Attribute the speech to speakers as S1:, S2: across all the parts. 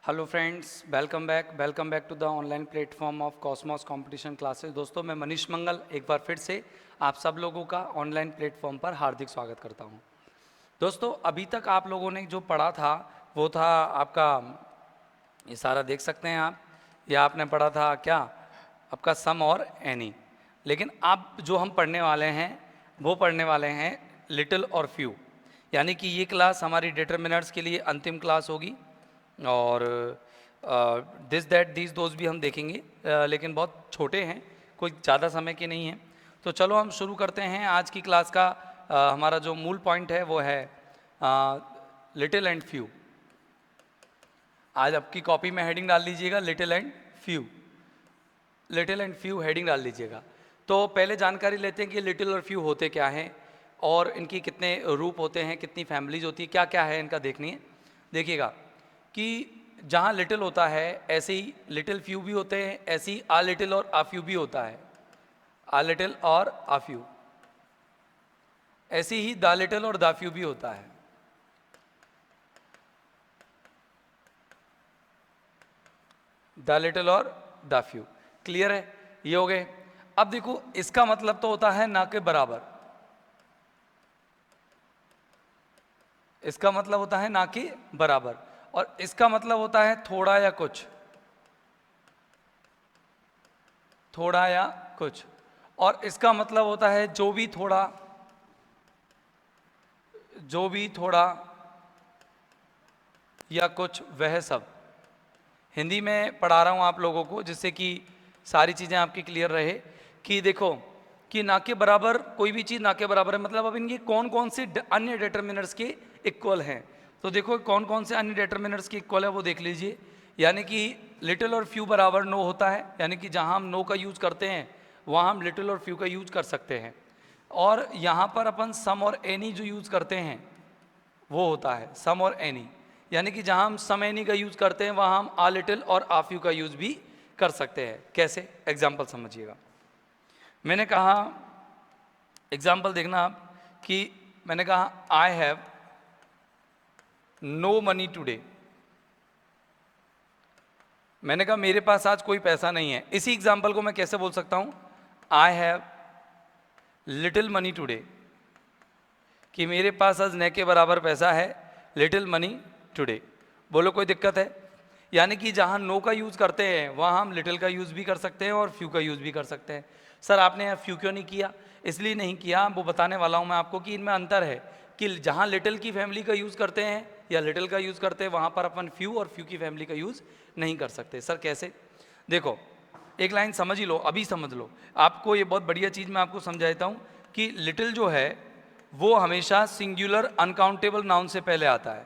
S1: Hello friends, welcome back to the online platform of cosmos competition classes. दोस्तों, मैं मनीष मंगल एक बार फिर से आप सब लोगों का ऑनलाइन प्लेटफॉर्म पर हार्दिक स्वागत करता हूं। दोस्तों, अभी तक आप लोगों ने जो पढ़ा था वो था आपका, ये सारा देख सकते हैं आप, या आपने पढ़ा था क्या, आपका सम और एनी। लेकिन अब जो हम पढ़ने वाले हैं वो पढ़ने वाले हैं लिटिल और फ्यू, यानी कि ये क्लास हमारी डिटर्मिनर्स के लिए अंतिम क्लास होगी। और दिस दैट दीज दोज भी हम देखेंगे, लेकिन बहुत छोटे हैं, कोई ज़्यादा समय के नहीं हैं। तो चलो हम शुरू करते हैं आज की क्लास का। हमारा जो मूल पॉइंट है वो है लिटिल एंड फ्यू। आज आपकी कॉपी में हेडिंग डाल लीजिएगा little and few, little and few heading डाल लीजिएगा। तो पहले जानकारी लेते हैं कि लिटिल और फ्यू होते क्या हैं और इनकी कितने रूप होते हैं, कितनी फैमिलीज होती है, क्या क्या है इनका देखनी है। देखिएगा कि जहाँ लिटिल होता है ऐसे ही लिटिल फ्यू भी होते हैं, ऐसे ही आ लिटिल और आ फ्यू भी होता है। आ लिटिल और आ फ्यू, ऐसे ही दा लिटिल और दा फ्यू भी होता है। द लिटिल और द फ्यू, क्लियर है? ये हो गए। अब देखो, इसका मतलब तो होता है ना के बराबर, इसका मतलब होता है ना के बराबर, और इसका मतलब होता है थोड़ा या कुछ, थोड़ा या कुछ, और इसका मतलब होता है जो भी थोड़ा, जो भी थोड़ा या कुछ वह सब। हिंदी में पढ़ा रहा हूँ आप लोगों को जिससे कि सारी चीज़ें आपकी क्लियर रहे। कि देखो कि ना के बराबर, कोई भी चीज़ ना के बराबर है, मतलब अब इनके कौन कौन से अन्य डिटर्मिनर्स के इक्वल हैं। तो देखो कौन कौन से अन्य डिटर्मिनर्स के इक्वल है वो देख लीजिए। यानी कि लिटिल और फ्यू बराबर नो होता है, यानी कि जहाँ हम नो का यूज़ करते हैं वहाँ हम लिटिल और फ्यू का यूज़ कर सकते हैं। और यहाँ पर अपन सम और एनी जो यूज़ करते हैं वो होता है सम और एनी, यानी कि जहां हम सम एनी का यूज करते हैं वहां हम आ लिटिल और आ फ्यू का यूज भी कर सकते हैं। कैसे? एग्जाम्पल समझिएगा। मैंने कहा, एग्जाम्पल देखना आप, कि मैंने कहा I have no money today. मैंने कहा मेरे पास आज कोई पैसा नहीं है। इसी एग्जाम्पल को मैं कैसे बोल सकता हूं? I have little money today, कि मेरे पास आज न के बराबर पैसा है, लिटिल मनी टुडे। बोलो कोई दिक्कत है? यानी कि जहाँ नो का यूज़ करते हैं वहाँ हम लिटिल का यूज़ भी कर सकते हैं और फ्यू का यूज़ भी कर सकते हैं। सर आपने यहाँ फ्यू क्यों नहीं किया? इसलिए नहीं किया, वो बताने वाला हूँ मैं आपको कि इनमें अंतर है। कि जहाँ लिटिल की फैमिली का यूज़ करते हैं या लिटिल का यूज़ करते हैं वहाँ पर अपन फ्यू और फ्यू की फैमिली का यूज़ नहीं कर सकते। सर कैसे? देखो, एक लाइन समझ ही लो, अभी समझ लो। आपको ये बहुत बढ़िया चीज़ मैं आपको समझाता हूँ कि लिटिल जो है वो हमेशा सिंगुलर अनकाउंटेबल नाउन से पहले आता है,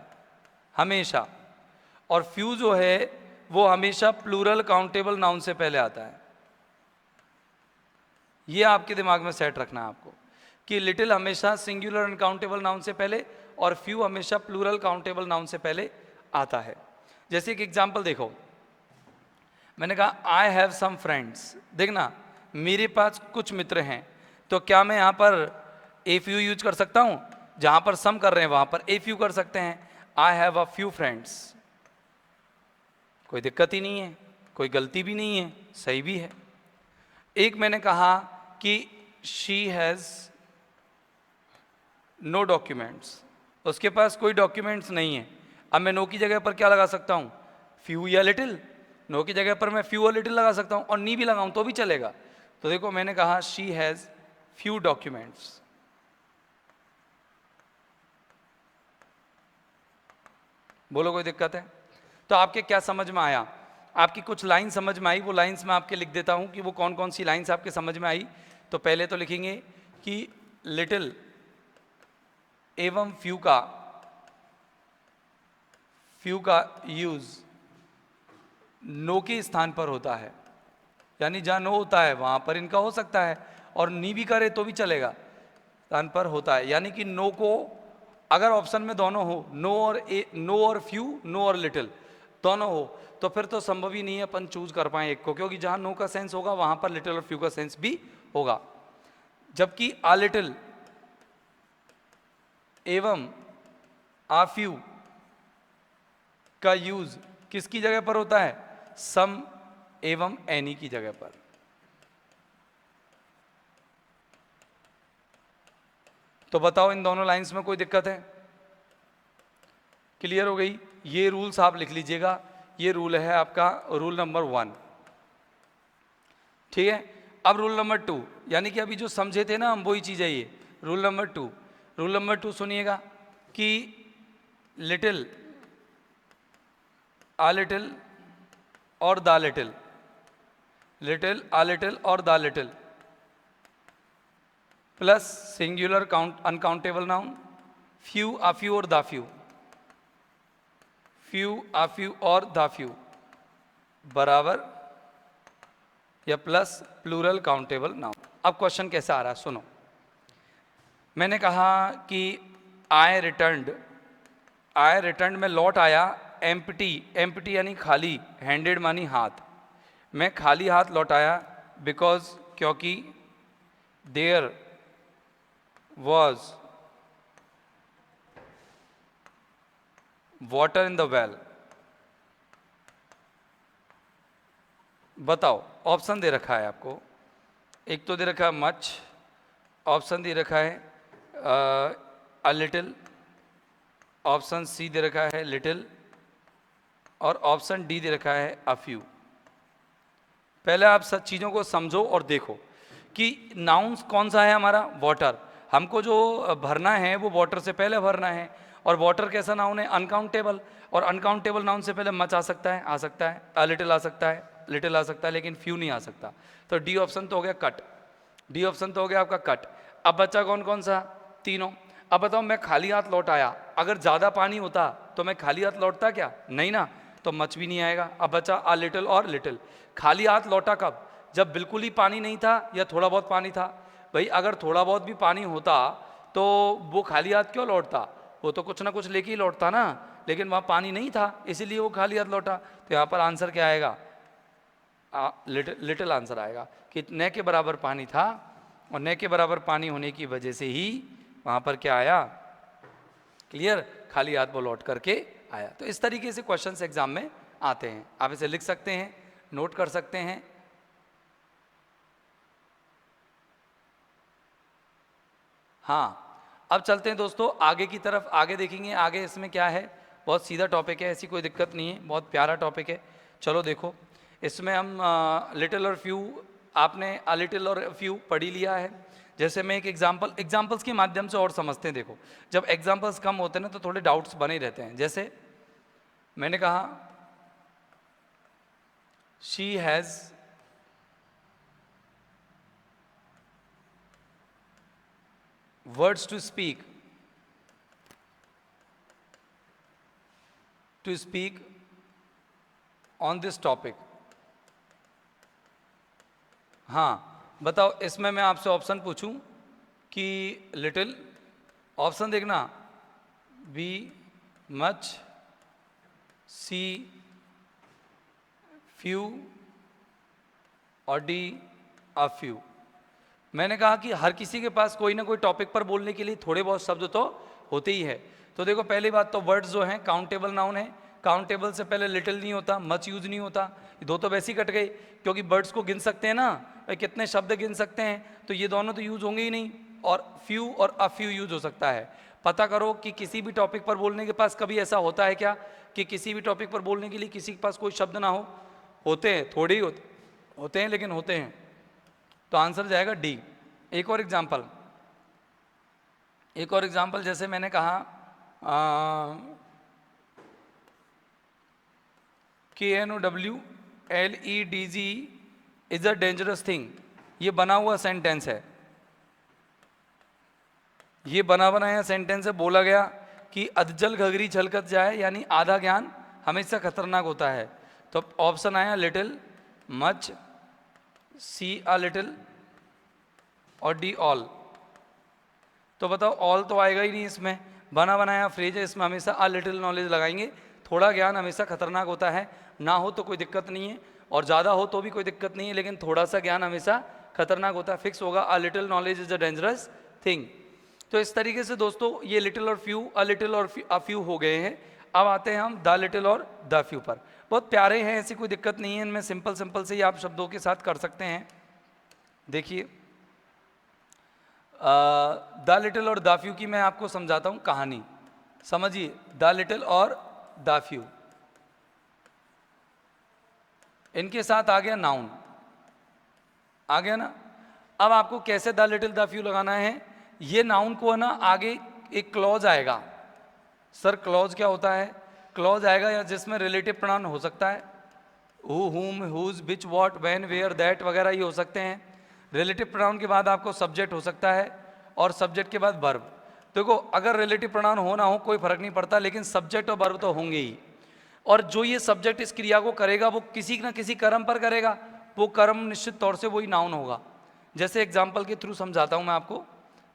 S1: हमेशा। और फ्यू जो है वो हमेशा प्लूरल काउंटेबल नाउन से पहले आता है। ये आपके दिमाग में सेट रखना है आपको, कि लिटिल हमेशा सिंगुलर अनकाउंटेबल नाउन से पहले और फ्यू हमेशा प्लूरल काउंटेबल नाउन से पहले आता है। जैसे एक एग्जांपल देखो, मैंने कहा आई हैव सम फ्रेंड्स। देखना, मेरे पास कुछ मित्र हैं। तो क्या मैं यहाँ पर ए फ्यू यूज कर सकता हूँ? जहाँ पर सम कर रहे हैं वहाँ पर ए फ्यू कर सकते हैं। I have a few friends, कोई दिक्कत ही नहीं है, कोई गलती भी नहीं है, सही भी है। एक मैंने कहा कि शी हैज़ नो डॉक्यूमेंट्स, उसके पास कोई डॉक्यूमेंट्स नहीं है। अब मैं नो की जगह पर क्या लगा सकता हूँ? फ्यू या लिटिल। नो की जगह पर मैं फ्यू और लिटिल लगा सकता हूँ, और नी भी लगाऊं तो भी चलेगा। तो देखो मैंने कहा शी हैज़ फ्यू डॉक्यूमेंट्स। बोलो कोई दिक्कत है? तो आपके क्या समझ में आया? आपकी कुछ लाइन समझ में आई? वो लाइंस मैं आपके लिख देता हूं कि वो कौन कौन सी लाइंस आपके समझ में आई। तो पहले तो लिखेंगे कि लिटिल एवं फ्यू का यूज नो के स्थान पर होता है, यानी जहां नो होता है वहां पर इनका हो सकता है, और नी भी करे तो भी चलेगा, स्थान पर होता है। यानी कि नो को अगर ऑप्शन में दोनों हो, नो और फ्यू, नो और लिटिल दोनों हो, तो फिर तो संभव ही नहीं है अपन चूज कर पाए एक को, क्योंकि जहां नो का सेंस होगा वहां पर लिटिल और फ्यू का सेंस भी होगा। जबकि आ लिटिल एवं आ फ्यू का यूज किसकी जगह पर होता है? सम एवं एनी की जगह पर। तो बताओ इन दोनों लाइंस में कोई दिक्कत है? क्लियर हो गई? ये रूल्स आप लिख लीजिएगा, ये रूल है आपका रूल नंबर 1, ठीक है। अब रूल नंबर 2, यानी कि अभी जो समझे थे ना हम वही चीज़ है ये। रूल नंबर 2, रूल नंबर 2 सुनिएगा कि लिटिल, आ लिटिल और the little, little, a little और the little plus singular count uncountable noun, few, a few और the few, few, a few और द फ्यू बराबर या प्लस प्लूरल काउंटेबल नाउन। अब question कैसे आ रहा है सुनो। मैंने कहा कि आई रिटर्न्ड में लौट आया, एम्प्टी, एम्प्टी यानी खाली, हैंडेड मानी हाथ, मैं खाली हाथ लौट आया, बिकॉज क्योंकि, there was water in the well. बताओ, ऑप्शन दे रखा है आपको, एक तो दे रखा है मच, ऑप्शन दे रखा है अ लिटिल, ऑप्शन सी दे रखा है लिटिल और ऑप्शन डी दे रखा है अ फ्यू। पहले आप सब चीज़ों को समझो और देखो कि नाउन्स कौन सा है हमारा, वाटर। हमको जो भरना है वो वाटर से पहले भरना है, और वाटर कैसा नाउन है, अनकाउंटेबल, और अनकाउंटेबल नाउन से पहले मच आ सकता है, अ लिटिल आ सकता है, लिटिल आ सकता है, लेकिन फ्यू नहीं आ सकता। तो डी ऑप्शन तो हो गया कट, डी ऑप्शन तो हो गया आपका कट। अब बच्चा कौन कौन सा, तीनों। अब बताओ मैं खाली हाथ लौट आया, अगर ज़्यादा पानी होता तो मैं खाली हाथ लौटता क्या, नहीं ना, तो मच भी नहीं आएगा। अब बच्चा आ लिटिल और लिटिल, खाली हाथ लौटा कब, जब बिल्कुल ही पानी नहीं था या थोड़ा बहुत पानी था। भाई अगर थोड़ा बहुत भी पानी होता तो वो खाली हाथ क्यों लौटता, वो तो कुछ ना कुछ लेके ही लौटता ना, लेकिन वहाँ पानी नहीं था इसीलिए वो खाली हाथ लौटा। तो यहाँ पर आंसर क्या आएगा, लिटिल आंसर आएगा कि न के बराबर पानी था, और न के बराबर पानी होने की वजह से ही वहाँ पर क्या आया, क्लियर, खाली हाथ वो लौट करके आया। तो इस तरीके से क्वेश्चंस एग्जाम में आते हैं, आप इसे लिख सकते हैं, नोट कर सकते हैं। हाँ, अब चलते हैं दोस्तों आगे की तरफ, आगे देखेंगे आगे इसमें क्या है। बहुत सीधा टॉपिक है, ऐसी कोई दिक्कत नहीं है, बहुत प्यारा टॉपिक है। चलो देखो, इसमें हम लिटिल और फ्यू, आपने अ लिटिल और फ्यू पढ़ ही लिया है। जैसे मैं एक एग्जाम्पल्स के माध्यम से और समझते हैं। देखो, जब एग्जाम्पल्स कम होते हैं ना तो थोड़े डाउट्स बने रहते हैं। जैसे मैंने कहा she has words to speak on this topic. हाँ बताओ, इसमें मैं आपसे ऑप्शन पूछूं कि लिटिल, ऑप्शन देखना, बी मच, सी फ्यू और डी अ फ्यू। मैंने कहा कि हर किसी के पास कोई ना कोई टॉपिक पर बोलने के लिए थोड़े बहुत शब्द तो होते ही है। तो देखो, पहली बात तो वर्ड्स जो हैं काउंटेबल नाउन है, काउंटेबल से पहले लिटिल नहीं होता, मच यूज नहीं होता, दो तो वैसे ही कट गए, क्योंकि वर्ड्स को गिन सकते हैं ना, कितने शब्द गिन सकते हैं, तो ये दोनों तो यूज होंगे ही नहीं, और फ्यू और अ फ्यू यूज हो सकता है। पता करो कि किसी भी टॉपिक पर बोलने के पास कभी ऐसा होता है क्या कि किसी भी टॉपिक पर बोलने के लिए किसी के पास कोई शब्द ना हो। होते हैं, थोड़े ही होते हैं, लेकिन होते हैं। तो आंसर जाएगा डी। एक और एग्जाम्पल, जैसे मैंने कहा KNOWLEDG is a dangerous thing, ये बना हुआ सेंटेंस है, ये बना बनाया सेंटेंस है। बोला गया कि अधजल घघरी छलकत जाए, यानी आधा ज्ञान हमेशा खतरनाक होता है। तो ऑप्शन आया little, much, C a little और डी ऑल। तो बताओ, ऑल तो आएगा ही नहीं इसमें, बना बनाया फ्रेज है, इसमें हमेशा अ लिटिल नॉलेज लगाएंगे। थोड़ा ज्ञान हमेशा खतरनाक होता है, ना हो तो कोई दिक्कत नहीं है, और ज़्यादा हो तो भी कोई दिक्कत नहीं है, लेकिन थोड़ा सा ज्ञान हमेशा खतरनाक होता है। फिक्स होगा, a little knowledge is a dangerous thing. तो इस तरीके से दोस्तों ये लिटिल और फ्यू, अ लिटिल और अ फ्यू हो गए हैं। अब आते हैं हम द लिटिल और द फ्यू पर। बहुत प्यारे हैं, ऐसी कोई दिक्कत नहीं है इनमें, सिंपल सिंपल से ही आप शब्दों के साथ कर सकते हैं। देखिए द लिटिल और द फ्यू की मैं आपको समझाता हूँ कहानी, समझिए। द लिटिल और द फ्यू, इनके साथ आ गया नाउन, आ गया ना। अब आपको कैसे द लिटिल द फ्यू लगाना है, ये नाउन को है ना आगे एक क्लॉज आएगा। सर क्लॉज क्या होता है? क्लॉज आएगा या जिसमें रिलेटिव प्रोनाउन हो सकता है, who, whom, whose, which, what, when, where, that वगैरह ये हो सकते हैं। रिलेटिव प्रोनाउन के बाद आपको सब्जेक्ट हो सकता है और सब्जेक्ट के बाद वर्ब। देखो अगर रिलेटिव प्रोनाउन हो ना हो कोई फर्क नहीं पड़ता, लेकिन सब्जेक्ट और वर्ब तो होंगे ही। और जो ये सब्जेक्ट इस क्रिया को करेगा वो किसी ना किसी कर्म पर करेगा, वो कर्म निश्चित तौर से वही नाउन होगा। जैसे एग्जाम्पल के थ्रू समझाता हूँ मैं आपको,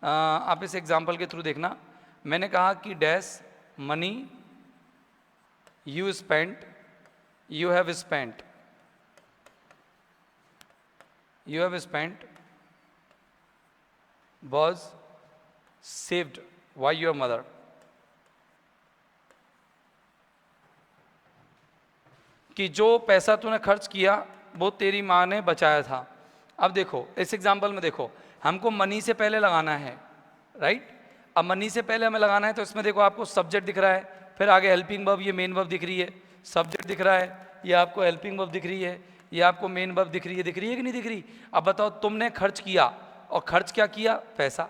S1: आप इस एग्जाम्पल के थ्रू देखना। मैंने कहा कि dash money you spent, you have spent, you have spent was saved by your mother। कि जो पैसा तूने खर्च किया वो तेरी माँ ने बचाया था। अब देखो इस एग्जाम्पल में देखो, हमको मनी से पहले लगाना है, राइट। अब मनी से पहले हमें लगाना है तो इसमें देखो आपको सब्जेक्ट दिख रहा है, फिर आगे हेल्पिंग वर्ब, ये मेन वर्ब दिख रही है, सब्जेक्ट दिख रहा है, ये आपको हेल्पिंग वर्ब दिख रही है, ये आपको मेन वर्ब दिख रही है कि नहीं दिख रही? अब बताओ तुमने खर्च किया, और खर्च क्या किया? पैसा।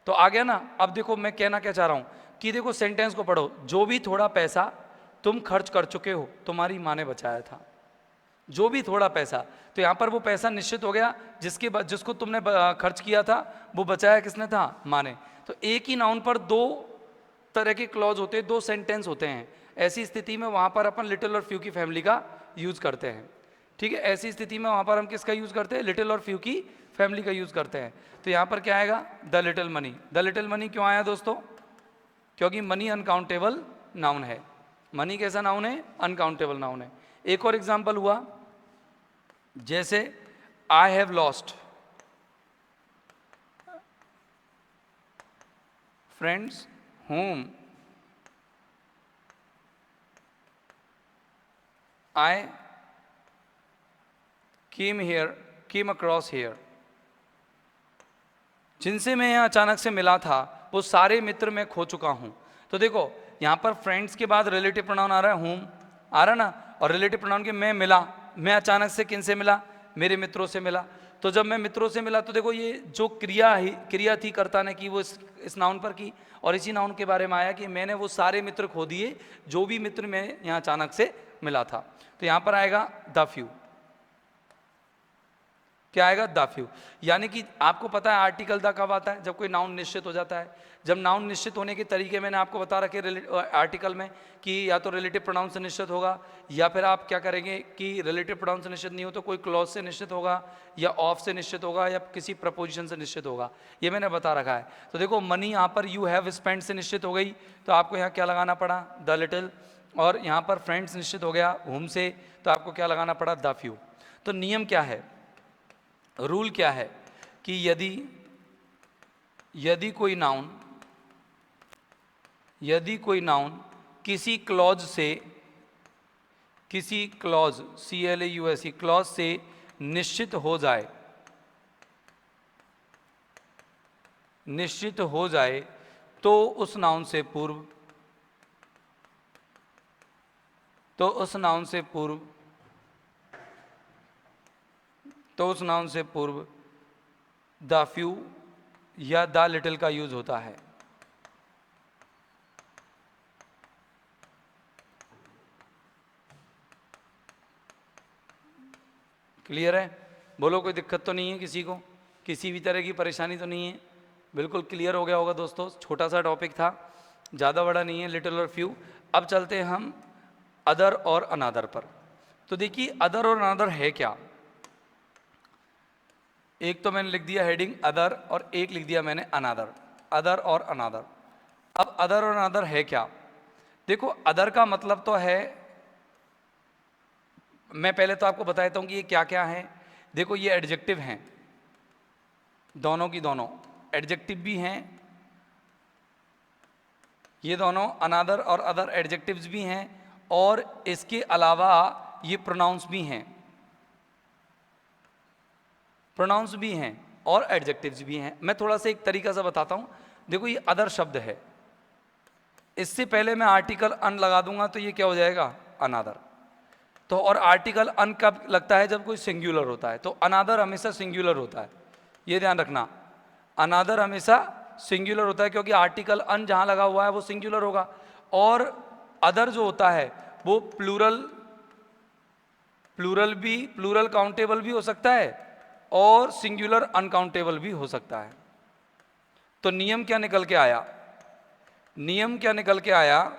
S1: तो आ गया ना। अब देखो मैं कहना क्या चाह रहा हूँ कि देखो सेंटेंस को पढ़ो, जो भी थोड़ा पैसा तुम खर्च कर चुके हो तुम्हारी माँ ने बचाया था। जो भी थोड़ा पैसा, तो यहाँ पर वो पैसा निश्चित हो गया जिसको तुमने खर्च किया था वो बचाया किसने था? माँ ने। तो एक ही नाउन पर दो तरह के क्लॉज होते हैं, दो सेंटेंस होते हैं। ऐसी स्थिति में वहाँ पर अपन लिटिल और फ्यू की फैमिली का यूज करते हैं, ठीक है। ऐसी स्थिति में वहाँ पर हम किसका यूज करते हैं? लिटिल और फ्यू की फैमिली का यूज करते हैं। तो यहाँ पर क्या आएगा? The little money. The little money क्यों आया दोस्तों? क्योंकि मनी अनकाउंटेबल नाउन है। मनी कैसा नाउन है? अनकाउंटेबल नाउन है। एक और एग्जाम्पल हुआ, जैसे I have lost friends whom I came across here। जिनसे मैं यहाँ अचानक से मिला था वो सारे मित्र मैं खो चुका हूँ। तो देखो यहाँ पर फ्रेंड्स के बाद रिलेटिव प्रोनाउन आ रहा है, whom आ रहा ना, और रिलेटिव प्रोनाउन के मैं मिला, मैं अचानक से किन से मिला? मेरे मित्रों से मिला। तो जब मैं मित्रों से मिला तो देखो ये जो क्रिया थी कर्ता ने की वो इस नाउन पर की, और इसी नाउन के बारे में आया कि मैंने वो सारे मित्र खो दिए जो भी मित्र मैं यहाँ अचानक से मिला था। तो यहाँ पर आएगा द फ्यू। क्या आएगा? The few. यानी कि आपको पता है आर्टिकल द कब आता है? जब कोई नाउन निश्चित हो जाता है। जब नाउन निश्चित होने के तरीके मैंने आपको बता रखे आर्टिकल में कि या तो रिलेटिव प्रोनाउन से निश्चित होगा, या फिर आप क्या करेंगे कि रिलेटिव प्रोनाउन से निश्चित नहीं हो तो कोई क्लॉज से निश्चित होगा, या ऑफ से निश्चित होगा, या किसी प्रपोजिशन से निश्चित होगा। ये मैंने बता रखा है। तो देखो मनी यहाँ पर यू हैव स्पेंट से निश्चित हो गई, तो आपको यहाँ क्या लगाना पड़ा? The little. और यहाँ पर फ्रेंड्स निश्चित हो गया हुम से, तो आपको क्या लगाना पड़ा? The few. तो नियम क्या है, रूल क्या है कि यदि कोई नाउन किसी क्लॉज CLAUSE क्लॉज से निश्चित हो जाए तो उस नाउन से पूर्व द फ्यू या द लिटिल का यूज होता है। क्लियर है? बोलो कोई दिक्कत तो नहीं है किसी को? किसी भी तरह की परेशानी तो नहीं है? बिल्कुल क्लियर हो गया होगा दोस्तों। छोटा सा टॉपिक था, ज़्यादा बड़ा नहीं है, लिटिल और फ्यू। अब चलते हैं हम अदर और अनादर पर। तो देखिए अदर और अनादर है क्या? एक तो मैंने लिख दिया हेडिंग अदर, और एक लिख दिया मैंने अनादर। अदर और अनादर। अब अदर और अनादर है क्या? देखो अदर का मतलब तो है, मैं पहले तो आपको बताता हूं कि ये क्या क्या है। देखो ये एडजेक्टिव हैं, दोनों की दोनों एडजेक्टिव भी हैं, ये दोनों अनादर और अदर एडजेक्टिव्स भी हैं और इसके अलावा ये प्रोनाउंस भी हैं, प्रोनाउंस भी हैं और एडजेक्टिव्स भी हैं। मैं थोड़ा सा एक तरीका से बताता हूँ। देखो ये अदर शब्द है, इससे पहले मैं आर्टिकल अन लगा दूंगा तो ये क्या हो जाएगा, अनादर। तो और आर्टिकल अन कब लगता है, जब कोई सिंगुलर होता है। तो अनादर हमेशा सिंगुलर होता है, ये ध्यान रखना। अनादर हमेशा सिंगुलर होता है क्योंकि आर्टिकल अन जहाँ लगा हुआ है वो सिंगुलर होगा। और अदर जो होता है वो प्लूरल, प्लूरल काउंटेबल भी हो सकता है और सिंगुलर अनकाउंटेबल भी हो सकता है। तो नियम क्या निकल के आया, नियम क्या निकल के आया,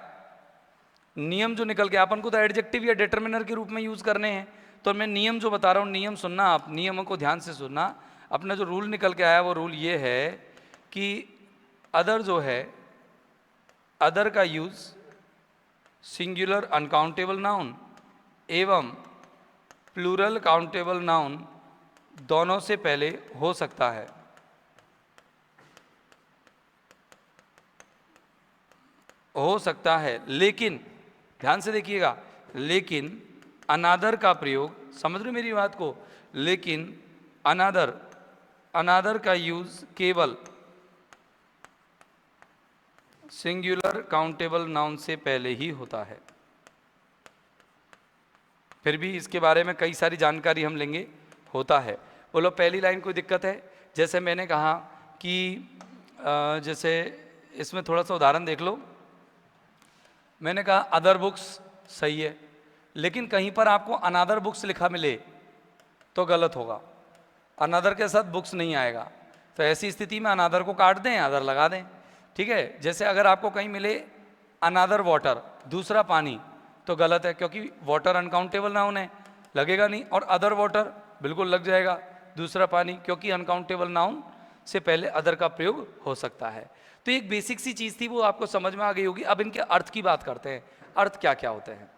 S1: नियम जो निकल के अपन को तो एडजेक्टिव या डिटरमिनर के रूप में यूज करने हैं। तो मैं नियम जो बता रहा हूँ, नियम सुनना आप, नियमों को ध्यान से सुनना। अपना जो रूल निकल के आया वो रूल ये है कि अदर जो है, अदर का यूज सिंगुलर अनकाउंटेबल नाउन एवं प्लूरल काउंटेबल नाउन दोनों से पहले हो सकता है। हो सकता है, लेकिन ध्यान से देखिएगा, लेकिन अनादर का प्रयोग, समझ रहे मेरी बात को, लेकिन अनादर का यूज केवल सिंगुलर काउंटेबल नाउन से पहले ही होता है। फिर भी इसके बारे में कई सारी जानकारी हम लेंगे, होता है। बोलो पहली लाइन कोई दिक्कत है? जैसे मैंने कहा कि जैसे इसमें थोड़ा सा उदाहरण देख लो। मैंने कहा अदर बुक्स, सही है, लेकिन कहीं पर आपको अनादर बुक्स लिखा मिले तो गलत होगा, अनादर के साथ बुक्स नहीं आएगा। तो ऐसी स्थिति में अनादर को काट दें, अदर लगा दें, ठीक है। जैसे अगर आपको कहीं मिले अनादर वाटर, दूसरा पानी, तो गलत है क्योंकि वाटर अनकाउंटेबल नाउन है, लगेगा नहीं। और अदर वाटर बिल्कुल लग जाएगा, दूसरा पानी, क्योंकि अनकाउंटेबल नाउन से पहले अदर का प्रयोग हो सकता है। तो एक बेसिक सी चीज़ थी, वो आपको समझ में आ गई होगी। अब इनके अर्थ की बात करते हैं, अर्थ क्या क्या होते हैं।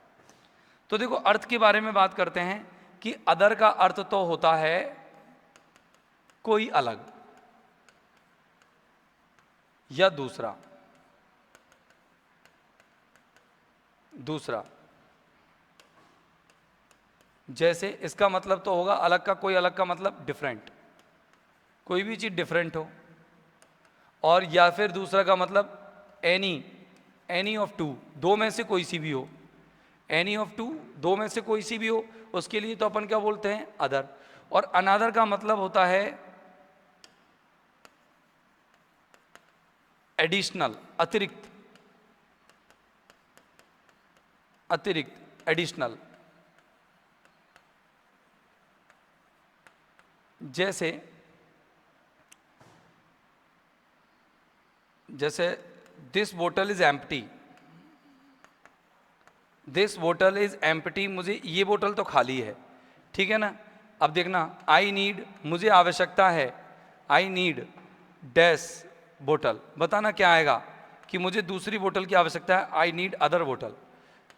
S1: तो देखो अर्थ के बारे में बात करते हैं कि अदर का अर्थ तो होता है कोई अलग या दूसरा, दूसरा। जैसे इसका मतलब तो होगा अलग का, कोई अलग का मतलब डिफरेंट, कोई भी चीज़ डिफरेंट हो। और या फिर दूसरा का मतलब एनी ऑफ टू, दो में से कोई सी भी हो, एनी ऑफ टू, दो में से कोई सी भी हो, उसके लिए तो अपन क्या बोलते हैं, अदर। और अनादर का मतलब होता है एडिशनल, अतिरिक्त, अतिरिक्त, एडिशनल। जैसे दिस बोतल इज एम्प्टी, दिस बोतल इज एम्प्टी, मुझे ये बोतल तो खाली है, ठीक है ना। अब देखना, आई नीड, मुझे आवश्यकता है, आई नीड डैश बोतल, बताना क्या आएगा कि मुझे दूसरी बोतल की आवश्यकता है, आई नीड अदर बोतल,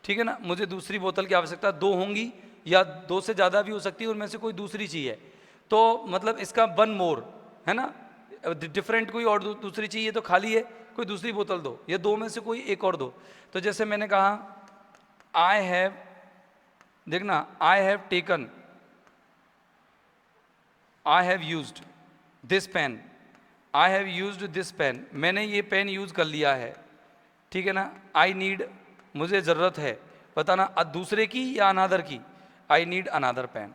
S1: ठीक है ना। मुझे दूसरी बोतल की आवश्यकता दो होंगी या दो से ज़्यादा भी हो सकती है, उनमें से कोई दूसरी चाहिए, तो मतलब इसका वन मोर है ना, डिफरेंट कोई और दूसरी चाहिए तो खाली है, कोई दूसरी बोतल दो, या दो में से कोई एक और दो। तो जैसे मैंने कहा आई हैव, देखना, I have taken, I have used this pen, I have used this pen, मैंने ये पेन यूज कर लिया है, ठीक है ना। आई नीड, मुझे ज़रूरत है, बताना दूसरे की या अनादर की, आई नीड अनादर पेन,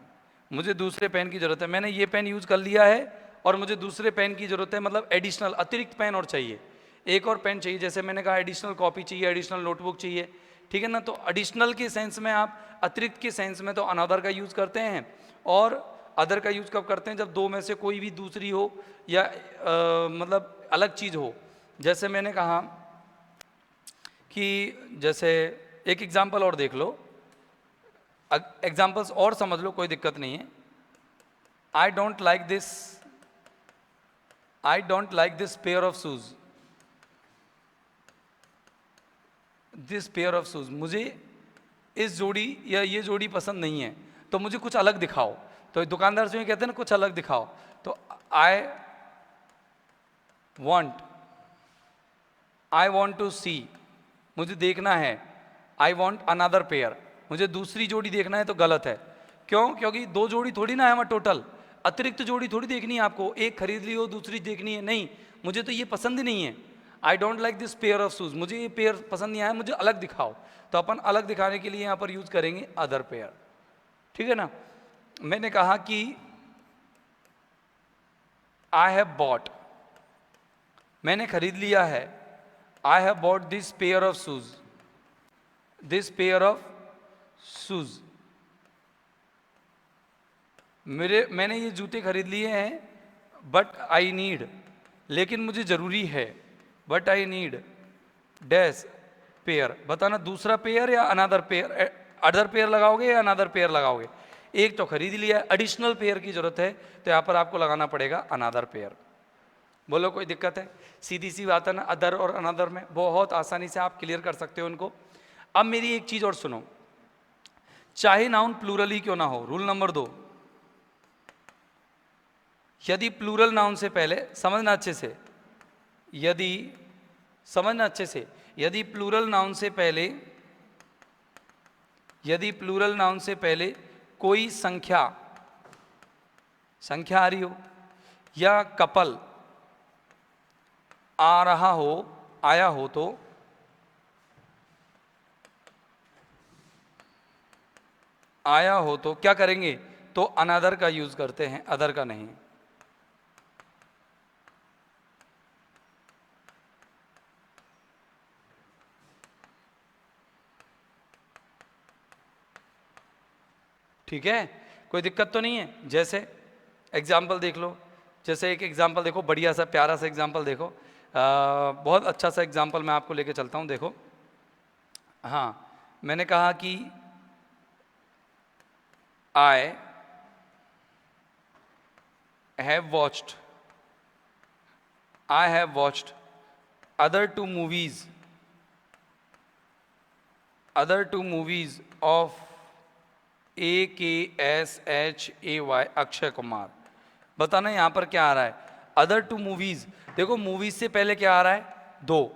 S1: मुझे दूसरे पेन की ज़रूरत है, मैंने ये पेन यूज़ कर लिया है और मुझे दूसरे पेन की ज़रूरत है, मतलब एडिशनल, अतिरिक्त पेन और चाहिए, एक और पेन चाहिए। जैसे मैंने कहा एडिशनल कॉपी चाहिए, एडिशनल नोटबुक चाहिए, ठीक है ना। तो एडिशनल के सेंस में, आप अतिरिक्त के सेंस में तो अनादर का यूज़ करते हैं, और अदर का यूज़ कब करते हैं, जब दो में से कोई भी दूसरी हो या मतलब अलग चीज़ हो। जैसे मैंने कहा कि जैसे एक एग्जाम्पल और देख लो, एग्जाम्पल्स और समझ लो, कोई दिक्कत नहीं है। I don't like this, I don't like this pair of shoes, this pair of shoes, मुझे इस जोड़ी या ये जोड़ी पसंद नहीं है, तो मुझे कुछ अलग दिखाओ। तो दुकानदार से कहते हैं ना कुछ अलग दिखाओ, तो आई वॉन्ट टू सी मुझे देखना है, आई वॉन्ट अनदर पेयर, मुझे दूसरी जोड़ी देखना है, तो गलत है। क्यों? क्योंकि दो जोड़ी थोड़ी ना है हमारा टोटल, अतिरिक्त जोड़ी थोड़ी देखनी है आपको, एक खरीद ली हो दूसरी देखनी है, नहीं, मुझे तो ये पसंद ही नहीं है, I don't like this pair of shoes, मुझे ये पेयर पसंद नहीं आया, मुझे अलग दिखाओ। तो अपन अलग दिखाने के लिए यहाँ पर यूज करेंगे अदर पेयर, ठीक है ना। मैंने कहा कि आई हैव बॉट, मैंने खरीद लिया है, I have bought this pair of shoes, this pair of shoes, मैंने ये जूते खरीद लिए हैं, बट आई नीड, लेकिन मुझे जरूरी है, but I need dash pair. बताना दूसरा पेयर या अनदर पेयर, अदर पेयर लगाओगे या अनदर पेयर लगाओगे। एक तो खरीद लिया है, एडिशनल पेयर की जरूरत है, तो यहाँ पर आपको लगाना पड़ेगा अनदर पेयर। बोलो कोई दिक्कत है? सीधी सी बात है ना, अदर और अनदर में बहुत आसानी से आप क्लियर कर सकते हो उनको। अब मेरी एक चीज और सुनो, चाहे नाउन प्लूरल ही क्यों ना हो, रूल नंबर 2, यदि प्लूरल नाउन से पहले, समझना अच्छे से, यदि समझना अच्छे से, यदि प्लूरल नाउन से पहले, यदि प्लूरल नाउन से पहले कोई संख्या आ रही हो या कपल आ रहा हो, आया हो, तो क्या करेंगे? तो अनदर का यूज करते हैं, अदर का नहीं। ठीक है, कोई दिक्कत तो नहीं है। जैसे एग्जाम्पल देख लो, जैसे एक एग्जाम्पल देखो, बढ़िया सा प्यारा सा एग्जाम्पल देखो, बहुत अच्छा सा एग्जाम्पल मैं आपको लेके चलता हूँ। देखो, हाँ, मैंने कहा कि I have watched, I have watched other two movies, other two movies of AKSHAY, Akshay Kumar. बताना यहाँ पर क्या आ रहा है? Other two movies. देखो मूवीज से पहले क्या आ रहा है? 2,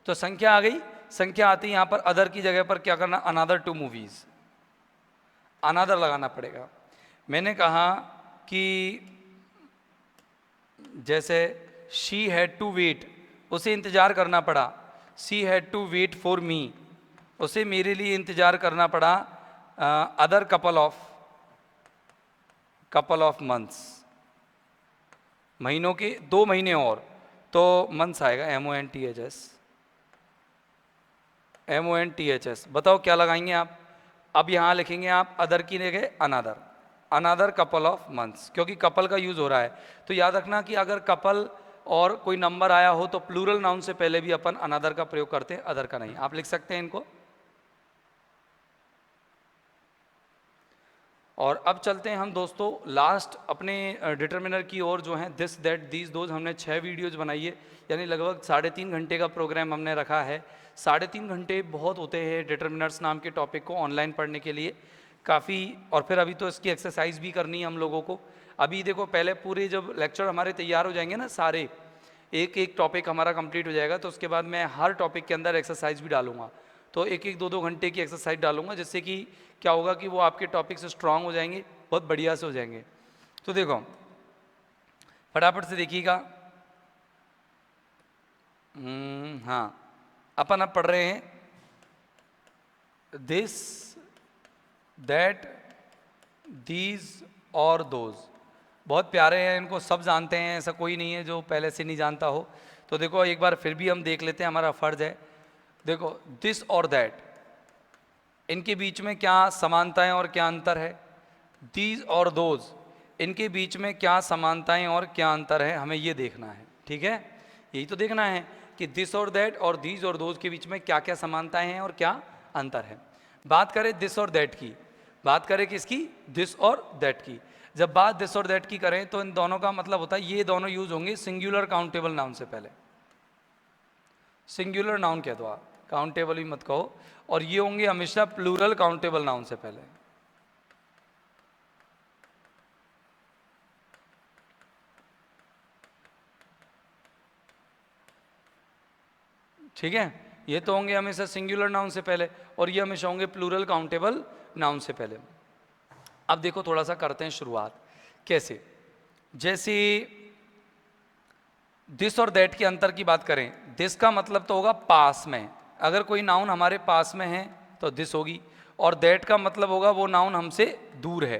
S1: तो संख्या आ गई, संख्या आती है यहाँ पर अदर की जगह पर क्या करना? अनदर टू मूवीज, अनदर लगाना पड़ेगा। मैंने कहा कि जैसे शी हैड टू वेट, उसे इंतजार करना पड़ा, she had to wait for me, उसे मेरे लिए इंतजार करना पड़ा, अदर कपल ऑफ मंथ्स, महीनों के 2 महीने और, तो मंथ्स आएगा, MONTHS। बताओ क्या लगाएंगे आप? अब यहां लिखेंगे आप अदर की जगह another, another couple of months, क्योंकि कपल का यूज हो रहा है। तो याद रखना कि अगर कपल और कोई नंबर आया हो तो प्लूरल नाउन से पहले भी अपन अनदर का प्रयोग करते हैं, अदर का नहीं। आप लिख सकते हैं इनको। और अब चलते हैं हम दोस्तों लास्ट अपने डिटर्मिनर की ओर, जो है दिस दैट दीज दोज। हमने 6 वीडियोज बनाई है, यानी लगभग 3.5 घंटे का प्रोग्राम हमने रखा है। 3.5 घंटे बहुत होते हैं डिटर्मिनर्स नाम के टॉपिक को ऑनलाइन पढ़ने के लिए, काफ़ी। और फिर अभी तो इसकी एक्सरसाइज भी करनी है हम लोगों को। अभी देखो, पहले पूरे जब लेक्चर हमारे तैयार हो जाएंगे ना, सारे एक एक टॉपिक हमारा कंप्लीट हो जाएगा, तो उसके बाद मैं हर टॉपिक के अंदर एक्सरसाइज भी डालूंगा। तो 1-1, 2-2 घंटे की एक्सरसाइज डालूंगा, जिससे कि क्या होगा कि वो आपके टॉपिक से स्ट्रांग हो जाएंगे, बहुत बढ़िया से हो जाएंगे। तो देखो फटाफट से देखिएगा। हाँ, अपन अब पढ़ रहे हैं दिस दैट दीज और दोज। बहुत प्यारे हैं, इनको सब जानते हैं, ऐसा कोई नहीं है जो पहले से नहीं जानता हो। तो देखो एक बार फिर भी हम देख लेते हैं, हमारा फर्ज है। देखो दिस और दैट, इनके बीच में क्या समानताएं और क्या अंतर है? दीज और दोज, इनके बीच में क्या समानताएं और क्या अंतर है, हमें ये देखना है। ठीक है, यही तो देखना है कि दिस और दैट और दीज और दोज के बीच में क्या क्या समानताएं हैं और क्या अंतर है। बात करें दिस और दैट की, बात करें किसकी? दिस और दैट की। जब बात दिस और दैट की करें तो इन दोनों का मतलब होता है, ये दोनों यूज होंगे सिंगुलर काउंटेबल नाउन से पहले। सिंगुलर नाउन कह दो आप, काउंटेबल भी मत कहो। और ये होंगे हमेशा प्लूरल काउंटेबल नाउन से पहले। ठीक है, ये तो होंगे हमेशा सिंगुलर नाउन से पहले, और ये हमेशा होंगे प्लूरल काउंटेबल नाउन से पहले। अब देखो थोड़ा सा करते हैं शुरुआत कैसे। जैसे दिस और दैट के अंतर की बात करें, दिस का मतलब तो होगा पास में, अगर कोई नाउन हमारे पास में है तो दिस होगी, और दैट का मतलब होगा वो नाउन हमसे दूर है,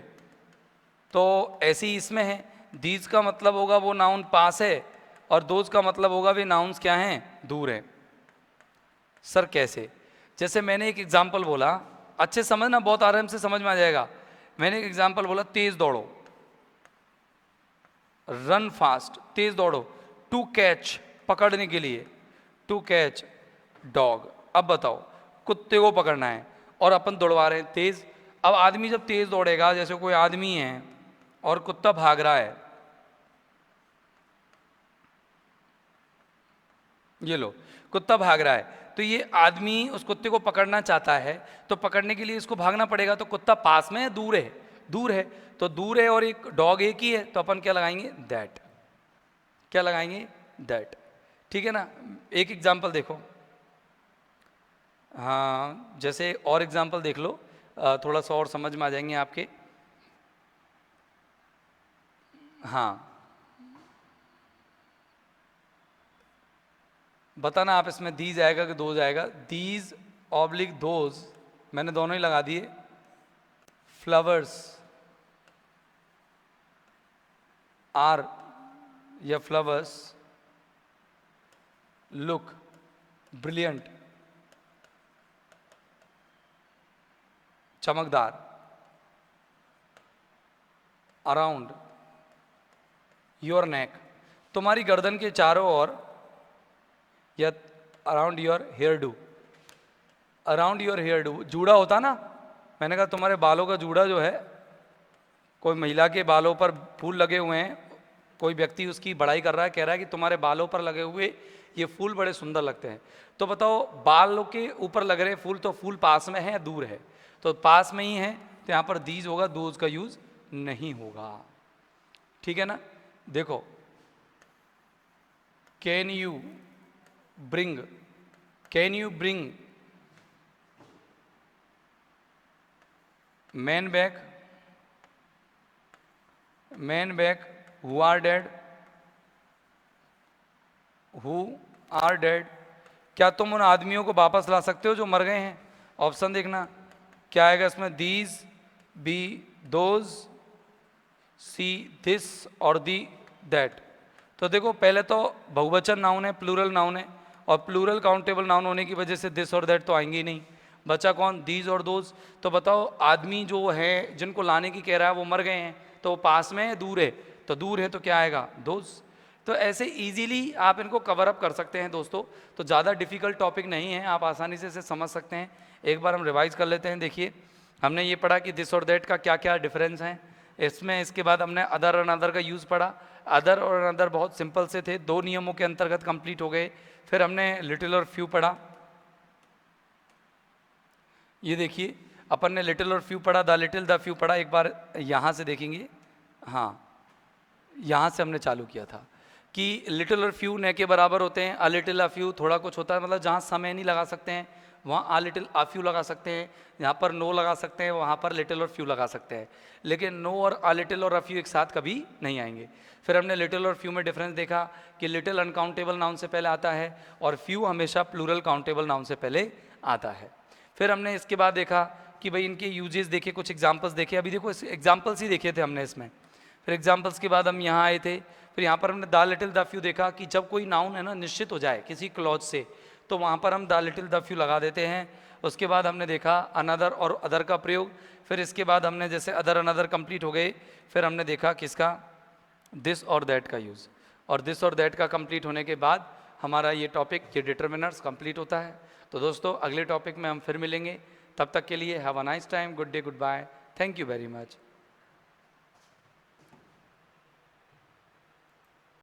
S1: तो ऐसे ही इसमें है, दीज का मतलब होगा वो नाउन पास है, और दोज का मतलब होगा वे नाउन्स क्या हैं, दूर हैं। सर कैसे? जैसे मैंने एक एग्जाम्पल बोला, अच्छे समझना, बहुत आराम से समझ में आ जाएगा। मैंने एक एग्जाम्पल बोला, तेज दौड़ो, रन फास्ट, तेज दौड़ो। टू कैच, पकड़ने के लिए, टू कैच डॉग। अब बताओ, कुत्ते को पकड़ना है और अपन दौड़वा रहे हैं तेज। अब आदमी जब तेज दौड़ेगा, जैसे कोई आदमी है और कुत्ता भाग रहा है, ये लो कुत्ता भाग रहा है, तो ये आदमी उस कुत्ते को पकड़ना चाहता है, तो पकड़ने के लिए इसको भागना पड़ेगा, तो कुत्ता पास में है दूर है? दूर है, तो दूर है, और एक डॉग एक ही है, तो अपन क्या लगाएंगे, दैट। क्या लगाएंगे, दैट। ठीक है ना। एक एग्जाम्पल देखो, हाँ जैसे और एग्जाम्पल देख लो, थोड़ा सा और समझ में आ जाएंगे आपके। हाँ बताना आप, इसमें दीज आएगा कि दोज आएगा? दीज ऑब्लिक दोज, मैंने दोनों ही लगा दिए। फ्लावर्स आर या फ्लावर्स लुक ब्रिलियंट, चमकदार, अराउंड योर नेक, तुम्हारी गर्दन के चारों ओर, या around your hairdo. Around your hairdo, जूड़ा होता ना, मैंने कहा तुम्हारे बालों का जूड़ा जो है, कोई महिला के बालों पर फूल लगे हुए हैं, कोई व्यक्ति उसकी बड़ाई कर रहा है, कह रहा है कि तुम्हारे बालों पर लगे हुए ये फूल बड़े सुंदर लगते हैं, तो बताओ बालों के ऊपर लग रहे फूल, तो फूल पास में है या दूर है? तो पास में ही है, तो यहाँ पर दीज होगा, दोज का यूज नहीं होगा। ठीक है ना। देखो, can you bring, can you bring man back, man back who are dead, who are dead, क्या तुम उन आदमियों को वापस ला सकते हो जो मर गए हैं? ऑप्शन देखना क्या आएगा इसमें, these, be those, see this, और दी दैट। तो देखो पहले तो बहुवचन नाउन है, प्लूरल नाउन है, और प्लूरल काउंटेबल नाउन होने की वजह से दिस और दैट तो आएंगे ही नहीं। बचा कौन, दीज और दोज। तो बताओ आदमी जो है जिनको लाने की कह रहा है वो मर गए हैं, तो वो पास में है दूर है? तो दूर है, तो क्या आएगा, दोज। तो ऐसे इजीली आप इनको कवर अप कर सकते हैं दोस्तों, तो ज़्यादा डिफिकल्ट टॉपिक नहीं है, आप आसानी से इसे समझ सकते हैं। एक बार हम रिवाइज कर लेते हैं। देखिए हमने ये पढ़ा कि दिस और दैट का क्या क्या डिफरेंस है इसमें, इसके बाद हमने अदर और अनदर का यूज़ पढ़ा। अदर और अनदर बहुत सिंपल से थे, 2 नियमों के अंतर्गत कंप्लीट हो गए। फिर हमने लिटिल और फ्यू पढ़ा, ये देखिए अपन ने लिटिल और फ्यू पढ़ा, द लिटिल द फ्यू पढ़ा। एक बार यहाँ से देखेंगे, हाँ यहाँ से हमने चालू किया था कि लिटिल और फ्यू न के बराबर होते हैं, अ लिटिल अ फ्यू थोड़ा कुछ होता है, मतलब जहाँ समय नहीं लगा सकते हैं वहाँ आ लिटिल आ फ्यू लगा सकते हैं, यहाँ पर नो लगा सकते हैं वहाँ पर लिटिल और फ्यू लगा सकते हैं, लेकिन नो और आ लिटिल और अ फ्यू एक साथ कभी नहीं आएंगे। फिर हमने लिटिल और फ्यू में डिफरेंस देखा कि लिटिल अनकाउंटेबल नाउन से पहले आता है और फ्यू हमेशा प्लूरल काउंटेबल नाउन से पहले आता है। फिर हमने इसके बाद देखा कि भाई इनके यूजेस देखे, कुछ एग्जाम्पल्स देखे। अभी देखो एग्जाम्पल्स ही देखे थे हमने इसमें। फिर एग्जाम्पल्स के बाद हम यहाँ आए थे, फिर यहाँ पर हमने द लिटिल द फ्यू देखा कि जब कोई नाउन है ना निश्चित हो जाए किसी क्लॉज से, तो वहाँ पर हम द लिटिल द फ्यू लगा देते हैं। उसके बाद हमने देखा अनदर और अदर का प्रयोग। फिर इसके बाद हमने जैसे अदर अनदर कंप्लीट हो गए, फिर हमने देखा किसका, दिस और दैट का यूज़। और दिस और दैट का कंप्लीट होने के बाद हमारा ये टॉपिक, ये डिटर्मिनर्स कंप्लीट होता है। तो दोस्तों अगले टॉपिक में हम फिर मिलेंगे, तब तक के लिए have a nice time, good day, goodbye, thank you very much.